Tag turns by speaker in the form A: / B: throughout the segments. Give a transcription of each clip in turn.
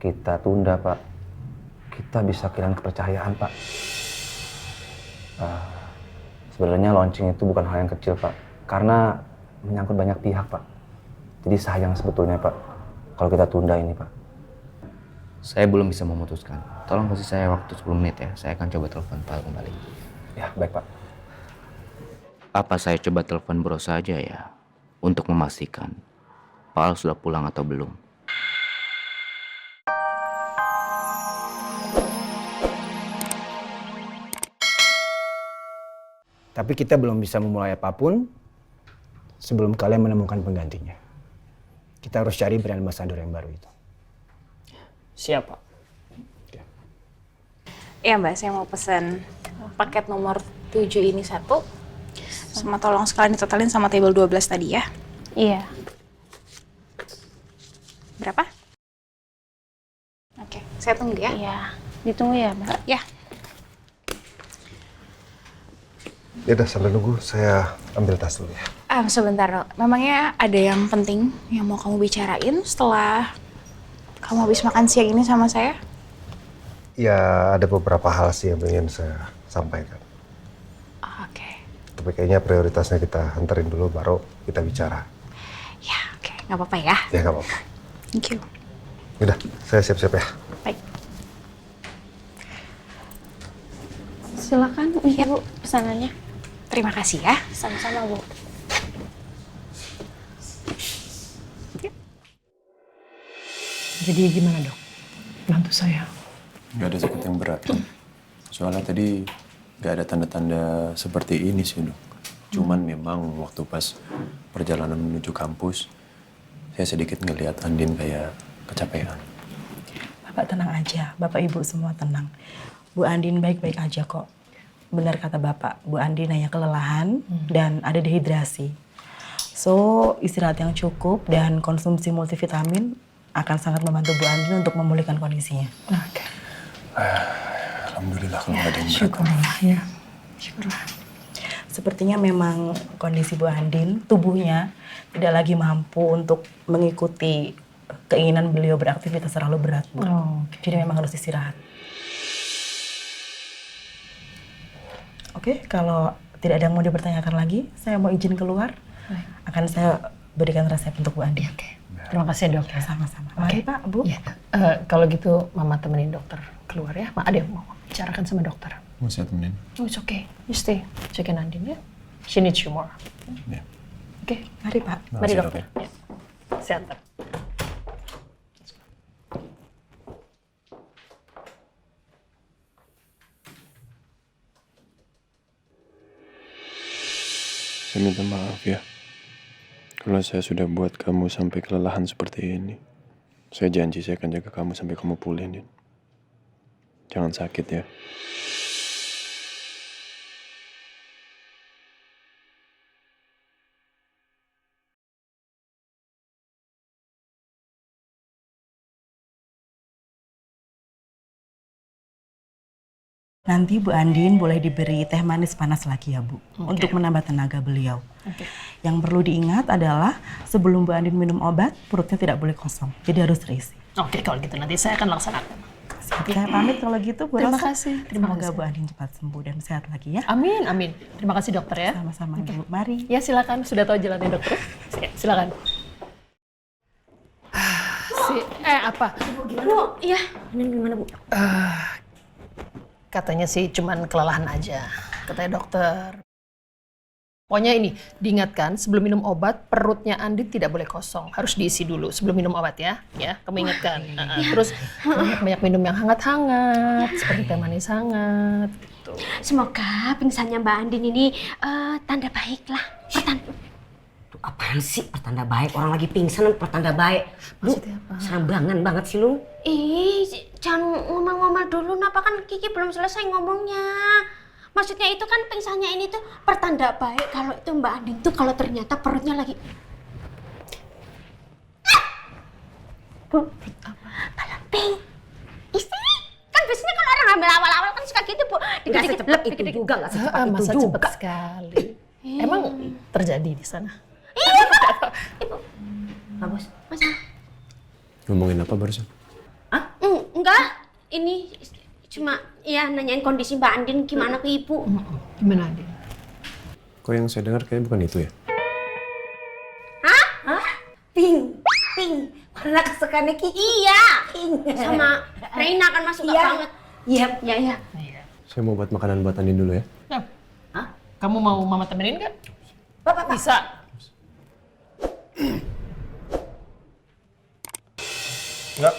A: kita tunda, Pak, kita bisa kehilangan kepercayaan, Pak. Sebenarnya launching itu bukan hal yang kecil, Pak, karena menyangkut banyak pihak, Pak. Jadi sayang sebetulnya, Pak, kalau kita tunda ini, Pak.
B: Saya belum bisa memutuskan. Tolong kasih saya waktu 10 menit ya. Saya akan coba telepon Pak kembali.
A: Ya, baik, Pak.
B: Apa saya coba telepon Bro saja ya? Untuk memastikan Pak Al sudah pulang atau belum.
C: Tapi kita belum bisa memulai apapun sebelum kalian menemukan penggantinya. Kita harus cari brand ambassador yang baru itu.
D: Siapa?
E: Iya Mbak, saya mau pesen paket nomor 7 ini 1. Sama tolong sekalian ditotalin sama table 12 tadi ya.
F: Iya.
E: Berapa? Oke, saya tunggu ya.
F: Iya. Ditunggu ya, Mbak.
E: Ya.
G: Ya udah, sambil nunggu saya ambil tas dulu ya.
E: Sebentar, Dok. Memangnya ada yang penting yang mau kamu bicarain setelah kamu habis makan siang ini sama saya?
G: Ya, ada beberapa hal sih yang ingin saya sampaikan.
E: Oke.
G: Tapi kayaknya prioritasnya kita hantarin dulu, baru kita bicara.
E: Ya, oke. Nggak apa-apa ya.
G: Ya, nggak apa-apa.
E: Thank you.
G: Udah, saya siap-siap ya.
E: Baik.
F: Silakan Ibu pesanannya.
E: Terima kasih ya.
F: Sama-sama, Bu.
H: Jadi gimana, Dok? Bantu saya.
I: Nggak ada sakit yang berat. Soalnya tadi nggak ada tanda-tanda seperti ini sih, Dok. Cuman memang waktu pas perjalanan menuju kampus, saya sedikit ngelihat Andin kayak kecapean.
H: Bapak tenang aja, Bapak Ibu semua tenang. Bu Andin baik-baik aja kok. Benar kata Bapak, Bu Andin hanya kelelahan dan ada dehidrasi. So, istirahat yang cukup dan konsumsi multivitamin akan sangat membantu Bu Andin untuk memulihkan kondisinya. Oke.
I: Alhamdulillah kalau nggak ada yang berat.
H: Syukurlah ya. Syukurlah. Sepertinya memang kondisi Bu Andin, tubuhnya tidak lagi mampu untuk mengikuti keinginan beliau beraktivitas terlalu berat, Bu. Jadi memang harus istirahat. Oke, kalau tidak ada yang mau dipertanyakan lagi, saya mau izin keluar. Akan saya berikan resep untuk Bu Andin. Oke. Terima kasih dok. Sama-sama. Mari Pak, Bu.
J: Ya. Kalau gitu Mama temenin dokter keluar ya. Ada yang mau bicarakan sama dokter.
I: Mau saya temenin?
J: Oh, it's okay. You stay. Cekin Andin ya. She needs you more.
I: Ya.
J: Oke.
H: Mari Pak.
J: Mari
I: Makasih,
J: dokter.
I: Dok,
J: Ya. Sehat.
I: Saya minta maaf ya. Kalau saya sudah buat kamu sampai kelelahan seperti ini. Saya janji saya akan jaga kamu sampai kamu pulih, Din. Jangan sakit ya.
H: Nanti Bu Andin boleh diberi teh manis panas lagi ya Bu, untuk menambah tenaga beliau. Yang perlu diingat adalah sebelum Bu Andin minum obat, perutnya tidak boleh kosong, jadi harus terisi.
J: Oke, kalau gitu nanti saya akan laksanakan.
H: Saya pamit kalau gitu Bu
J: Terima
H: Rosa.
J: kasih. Terima
H: Semoga
J: kasih.
H: Bu Andin cepat sembuh dan sehat lagi ya.
J: Amin, amin. Terima kasih dokter ya.
H: Sama-sama Bu. Mari.
J: Ya silakan, sudah tahu jalannya dokter. Ya, silakan. Apa?
F: Bu, iya. Ini gimana, Bu?
J: Katanya sih cuman kelelahan aja, katanya dokter. Pokoknya ini, diingatkan sebelum minum obat, perutnya Andin tidak boleh kosong. Harus diisi dulu sebelum minum obat ya. Ya, kamu ingatkan. Terus banyak minum yang hangat-hangat, seperti teh manis hangat. Gitu.
F: Semoga pingsannya Mbak Andin ini tanda baik lah.
K: Tuh apaan sih pertanda baik? Orang lagi pingsan pertanda baik. Lu serambangan banget sih lu.
F: Jangan ngomel-ngomel dulu, Napa, kan Kiki belum selesai ngomongnya. Maksudnya itu kan pingsannya ini tuh pertanda baik kalau itu Mbak Andin tuh kalau ternyata perutnya lagi Bu, kalau ping istri kan biasanya kalau orang hamil awal-awal kan suka gitu Bu.
K: Nggak secepat itu juga, nggak secepat itu
J: Masa
K: juga.
J: cepat sekali. Emang terjadi di sana?
F: Ibu.
K: Bagus.
F: Masa?
I: Ngomongin apa barusan?
K: Hah?
F: ini cuma ya nanyain kondisi Mbak Andin gimana ke Ibu.
J: Gimana, Andin?
I: Kok yang saya dengar kayaknya bukan itu ya?
K: Pink. Warna kesukaannya Kiki.
F: Iya. Sama Reina kan masuk banget.
K: Iya.
F: Ya.
I: Saya mau buat makanan buat Andin dulu ya.
J: Hah? Kamu mau Mama temenin nggak?
K: Bapak.
J: Bisa.
G: Enggak,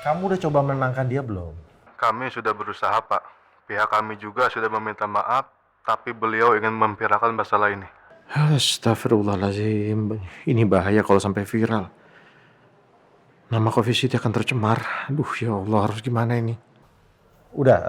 G: kamu udah coba menenangkan dia belum?
L: Kami sudah berusaha, Pak. Pihak kami juga sudah meminta maaf, tapi beliau ingin memviralkan masalah ini.
I: Astagfirullahaladzim. Ini bahaya kalau sampai viral. Nama Coffee City akan tercemar. Aduh ya Allah, harus gimana ini?
G: Udah,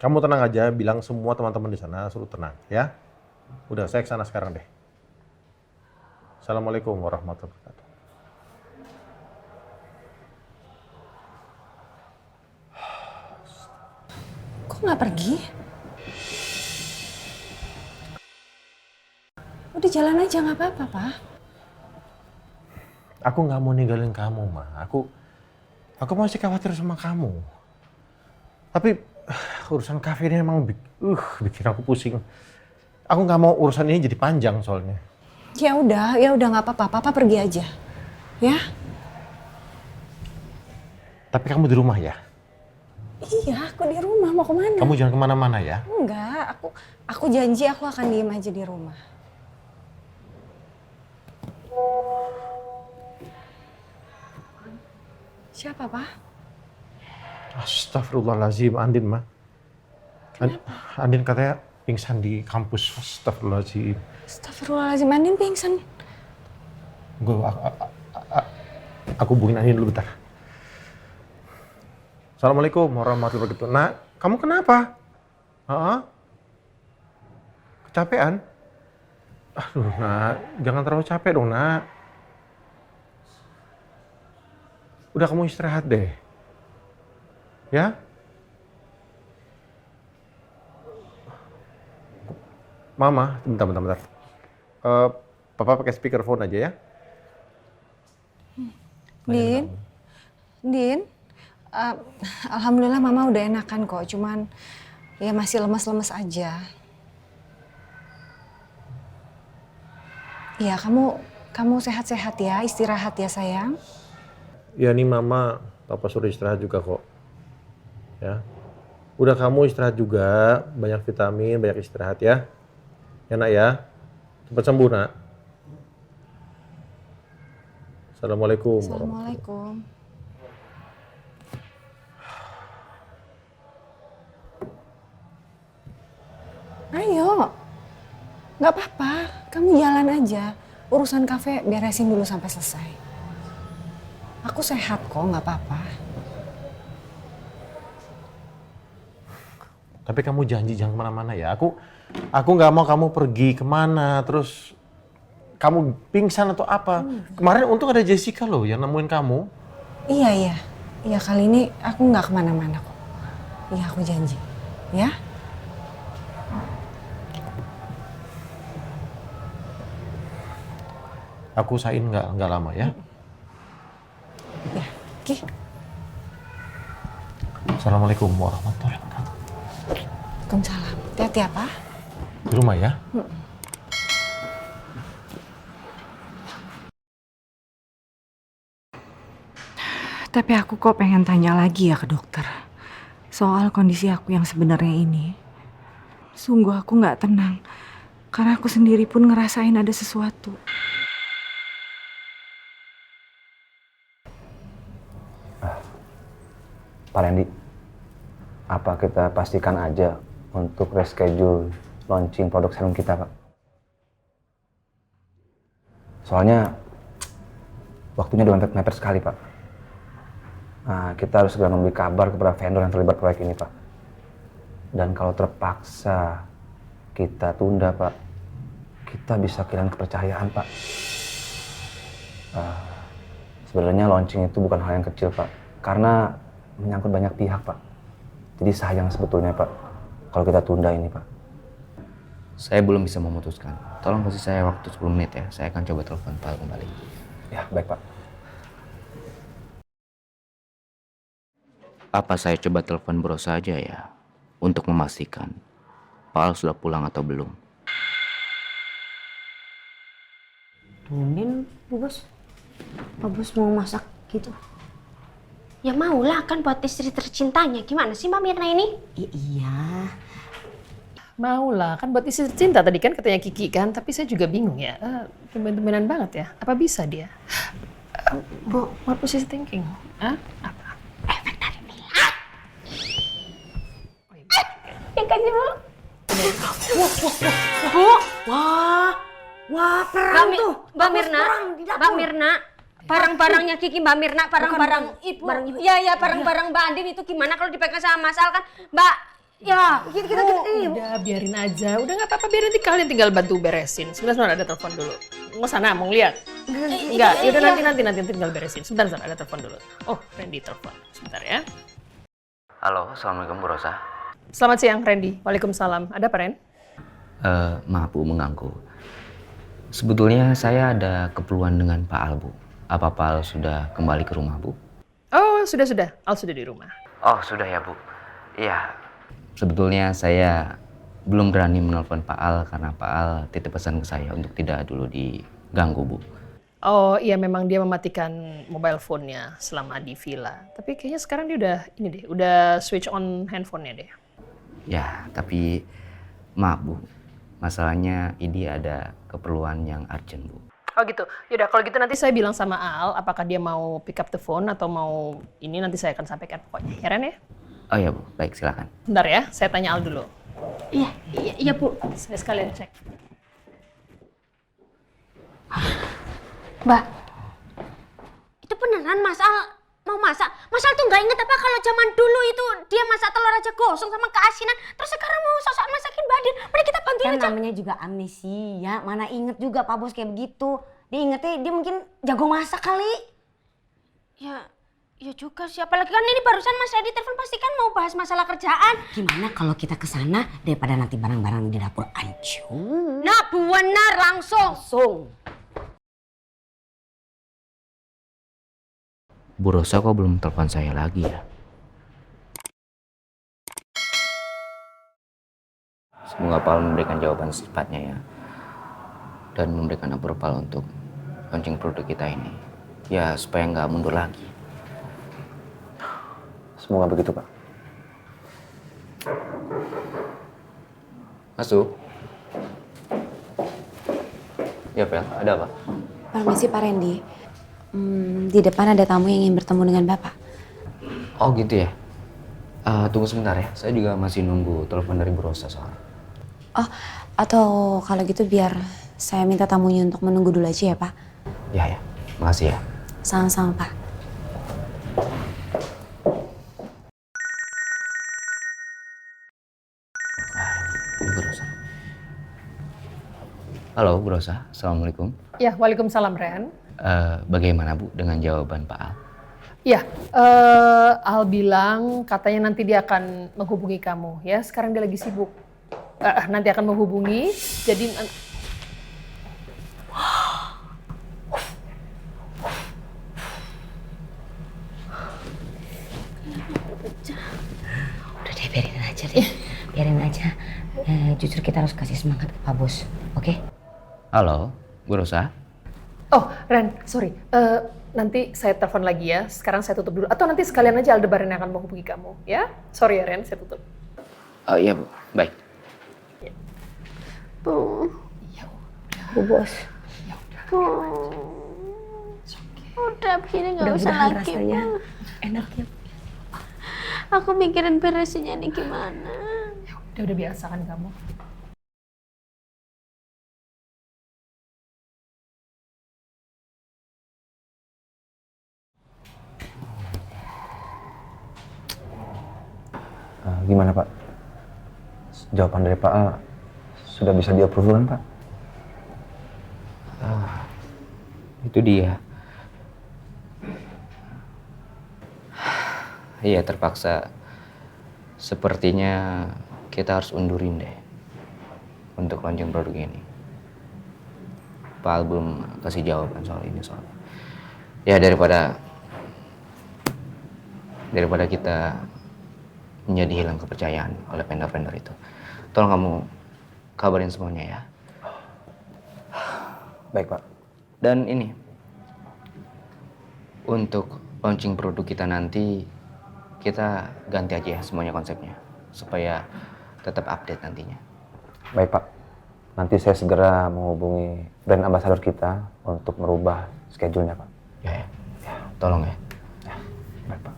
G: kamu tenang aja, bilang semua teman-teman di sana suruh tenang, ya. Udah, saya ke sana sekarang deh. Assalamualaikum warahmatullahi wabarakatuh.
M: Kok nggak pergi? Udah jalan aja nggak apa-apa, Pak.
G: Aku nggak mau ninggalin kamu, Ma. Aku masih khawatir sama kamu. Tapi urusan kafe ini emang bikin aku pusing. Aku nggak mau urusan ini jadi panjang soalnya.
M: Ya udah nggak apa-apa. Papa pergi aja, ya.
G: Tapi kamu di rumah ya?
M: Iya, aku di rumah. Mau kemana?
G: Kamu jangan kemana-mana ya?
M: Enggak, aku janji aku akan diem aja di rumah. Siapa, Pak?
G: Astagfirullahaladzim, Andin, Ma. Andin katanya pingsan di kampus. Astagfirullahaladzim.
M: Astagfirullahaladzim, Andin pingsan.
G: Aku hubungin Andin dulu bentar. Assalamualaikum warahmatullahi wabarakatuh. Nak, kamu kenapa? Kecapean? Aduh, Nak, jangan terlalu capek dong, Nak. Udah, kamu istirahat deh. Ya? Mama, bentar. Papa pakai speakerphone aja ya.
M: Din, alhamdulillah Mama udah enakan kok, cuman ya masih lemes-lemes aja. Ya kamu sehat-sehat ya, istirahat ya sayang.
G: Ya nih Mama, Papa suruh istirahat juga kok. Ya. Udah kamu istirahat juga, banyak vitamin, banyak istirahat ya. Ya Nak ya. Cepat sembuh Nak. Assalamualaikum.
M: Assalamualaikum. Ayo, nggak apa-apa, kamu jalan aja. Urusan kafe beresin dulu sampai selesai. Aku sehat kok, nggak apa-apa.
G: Tapi kamu janji jangan kemana-mana ya. Aku nggak mau kamu pergi kemana, terus kamu pingsan atau apa. Kemarin untung ada Jessica loh yang nemuin kamu.
M: Iya, kali ini aku nggak kemana-mana kok. Iya, aku janji. Ya?
G: Aku usahain nggak lama ya.
M: Ya, oke.
G: Assalamualaikum warahmatullahi wabarakatuh.
M: Waalaikumsalam. Hati-hati ya, Pak.
G: Di rumah ya.
M: Tapi aku kok pengen tanya lagi ya ke dokter. Soal kondisi aku yang sebenarnya ini. Sungguh aku nggak tenang. Karena aku sendiri pun ngerasain ada sesuatu.
A: Pak Randy, apa kita pastikan aja untuk reschedule launching produk serum kita, Pak? Soalnya waktunya udah mepet sekali, Pak. Nah, kita harus segera memberi kabar kepada vendor yang terlibat proyek ini, Pak. Dan kalau terpaksa kita tunda, Pak, kita bisa kehilangan kepercayaan, Pak. Sebenarnya launching itu bukan hal yang kecil, Pak. Karena menyangkut banyak pihak, Pak. Jadi sayang sebetulnya, Pak, kalau kita tunda ini, Pak.
B: Saya belum bisa memutuskan. Tolong kasih saya waktu 10 menit ya. Saya akan coba telepon Pak kembali.
A: Ya, baik, Pak.
B: Apa saya coba telepon Bro saja ya untuk memastikan Pak Al sudah pulang atau belum?
F: Tumben, Bu Bos. Pak Bos mau masak gitu. Ya maulah kan buat istri tercintanya. Gimana sih Mbak Mirna ini?
K: Iya.
J: Maulah kan buat istri cinta tadi kan katanya Kiki kan, tapi saya juga bingung ya. Tumben-tumbenan banget ya. Apa bisa dia? Bu, what was she thinking? Hah? Apa?
F: Efek dari Mila. Ya kan sih, Bu? Bu, wah perang tuh. Mbak Mirna, Mbak Mirna. Barang-barangnya Kiki Mbak Mirna, barang-barang Ibu. Ya, barang-barang Mbak Andin itu gimana kalau dipegang sama Mas Al kan? Mbak, ya, kita
J: Udah biarin aja, udah nggak apa-apa, biarin nanti kalian tinggal bantu beresin. Sebentar ada telepon dulu. Mau sana, mau lihat? Enggak, yaudah nanti tinggal beresin. Sebentar ada telepon dulu. Oh, Randy telepon. Sebentar ya.
B: Halo, assalamualaikum Bu Rosa.
J: Selamat siang Randy. Waalaikumsalam. Ada apa Ren?
B: Maaf Bu mengganggu. Sebetulnya saya ada keperluan dengan Pak Al Bu. Apa Pak Al sudah kembali ke rumah Bu?
J: Oh sudah. Al sudah di rumah.
B: Oh sudah ya Bu. Iya. Sebetulnya saya belum berani menelpon Pak Al karena Pak Al titip pesan ke saya untuk tidak dulu diganggu Bu.
J: Oh iya memang dia mematikan mobile phone-nya selama di villa. Tapi kayaknya sekarang dia udah switch on handphone-nya deh.
B: Ya tapi maaf Bu. Masalahnya ini ada keperluan yang urgent Bu.
J: Oh gitu. Yaudah kalau gitu nanti saya bilang sama Al apakah dia mau pick up the phone atau mau ini nanti saya akan sampaikan pokoknya. Ya Ren ya?
B: Oh ya Bu, baik silakan.
J: Bentar ya, saya tanya Al dulu.
F: Iya Bu.
J: Saya sekalian cek.
F: Mbak, itu beneran Mas Al mau masak? Mas Al tuh nggak inget apa kalau zaman dulu itu dia masak telur aja gosong sama keasinan, terus sekarang mau sosok masakin Mbak Andin. Mari kita bantuin
K: Kan
F: aja.
K: namanya juga amnesia, mana inget juga Pak Bos kayak begitu. Dia ingetnya dia mungkin jago masak kali.
F: Ya juga sih, apalagi kan ini barusan Mas Randy telepon pasti kan mau bahas masalah kerjaan.
K: Gimana kalau kita kesana daripada nanti barang-barang di dapur hancur?
F: Nah benar langsung.
B: Bu Rosa kok belum telepon saya lagi ya? Semoga Pak Al memberikan jawaban secepatnya ya. Dan memberikan approval untuk launching produk kita ini. Ya supaya nggak mundur lagi.
A: Semoga begitu, Pak.
B: Masuk. Ya, Pel, ada apa?
N: Permisi Pak Randy. Di depan ada tamu yang ingin bertemu dengan Bapak.
B: Oh gitu ya? Tunggu sebentar ya, saya juga masih nunggu telepon dari Bu Rosa soalnya.
N: Oh, atau kalau gitu biar saya minta tamunya untuk menunggu dulu aja ya Pak.
B: Ya, makasih ya.
N: Sama-sama Pak.
B: Bu Rosa. Halo Bu Rosa, Assalamualaikum.
J: Ya, waalaikumsalam Ren.
B: Bagaimana Bu dengan jawaban Pak Al?
J: Ya, Al bilang katanya nanti dia akan menghubungi kamu ya. Sekarang dia lagi sibuk. Nanti akan menghubungi. Jadi
K: Udah deh biarin aja deh. Biarin aja. Jujur kita harus kasih semangat ke Pak Bos. Oke?
B: Halo, Bu Rosa.
J: Oh, Ren, sorry. Nanti saya telepon lagi ya. Sekarang saya tutup dulu. Atau nanti sekalian aja Aldebaran yang akan menghubungi kamu, ya? Sorry ya, Ren, saya tutup.
B: Oh iya Bu, baik.
F: Bu.
K: Bu Bos.
F: Bu. Udah begini nggak usah
K: Mudah-mudahan
F: lagi.
K: rasanya
F: Bu.
K: enak ya.
F: Aku mikirin beresinnya ini gimana.
J: Dia udah biasa kan kamu?
A: Gimana Pak? Jawaban dari Pak Al sudah bisa di-approve kan Pak?
B: Itu dia. Iya terpaksa. Sepertinya kita harus undurin deh untuk launching produk ini. Pak Al belum kasih jawaban soal ini soalnya. Ya daripada daripada kita menjadi hilang kepercayaan oleh vendor-vendor itu. Tolong kamu kabarin semuanya ya.
A: Baik, Pak.
B: Dan ini, untuk launching produk kita nanti, kita ganti aja ya semuanya konsepnya. Supaya tetap update nantinya.
A: Baik, Pak. Nanti saya segera menghubungi brand ambassador kita untuk merubah schedule-nya, Pak.
B: Ya. Tolong ya.
A: Baik, Pak.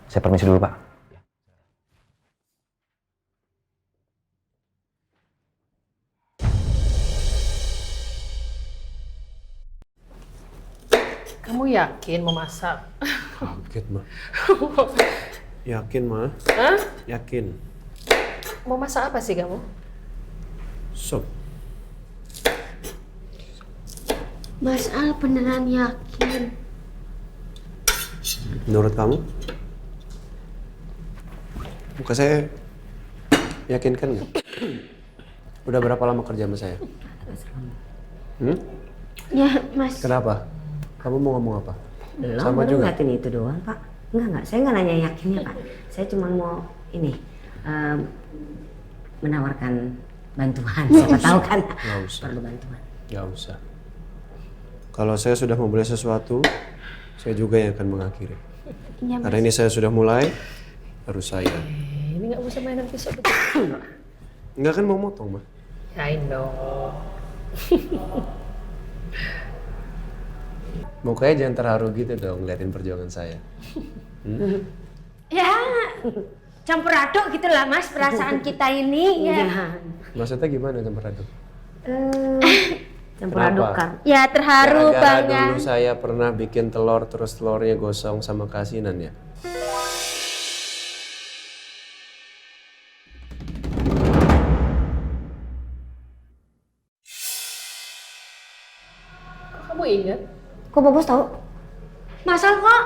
A: Saya permisi dulu, Pak.
J: Kamu yakin mau masak?
I: Kaget, Ma. Yakin, Ma?
J: Hah?
I: Yakin.
J: Mau masak apa sih kamu?
I: Sup.
F: Mas Al beneran yakin?
I: Menurut kamu? Muka saya yakinkan nggak? Udah berapa lama kerja sama saya?
F: Ya, Mas.
I: Kenapa? Kamu mau ngomong apa?
K: Belum,
I: Sama
K: baru
I: juga?
K: ngeliatin itu doang, Pak. Enggak. Saya nggak nanya yakinnya, Pak. Saya cuma mau ini, menawarkan bantuan. Siapa tahu kan
I: Nggak usah.
K: perlu bantuan.
I: Nggak usah. Kalau saya sudah memulai sesuatu, saya juga yang akan mengakhiri.
F: Iya, Mas.
I: Karena ini saya sudah mulai, harus saya.
J: Ini nggak usah mainan pisau begitu.
I: Nggak kan mau motong, Ma?
J: I know.
I: Mukanya jangan terharu gitu dong ngeliatin perjuangan saya.
F: Ya, campur aduk gitu lah Mas perasaan kita ini ya.
I: Maksudnya gimana campur aduk?
K: Campur
I: Kenapa?
K: adukan.
F: Ya terharu
I: Gara-gara
F: banget.
I: dulu saya pernah bikin telur terus telurnya gosong sama kasinan ya.
J: Kamu ingat?
K: Kok Pak Bos tahu?
F: Masal kok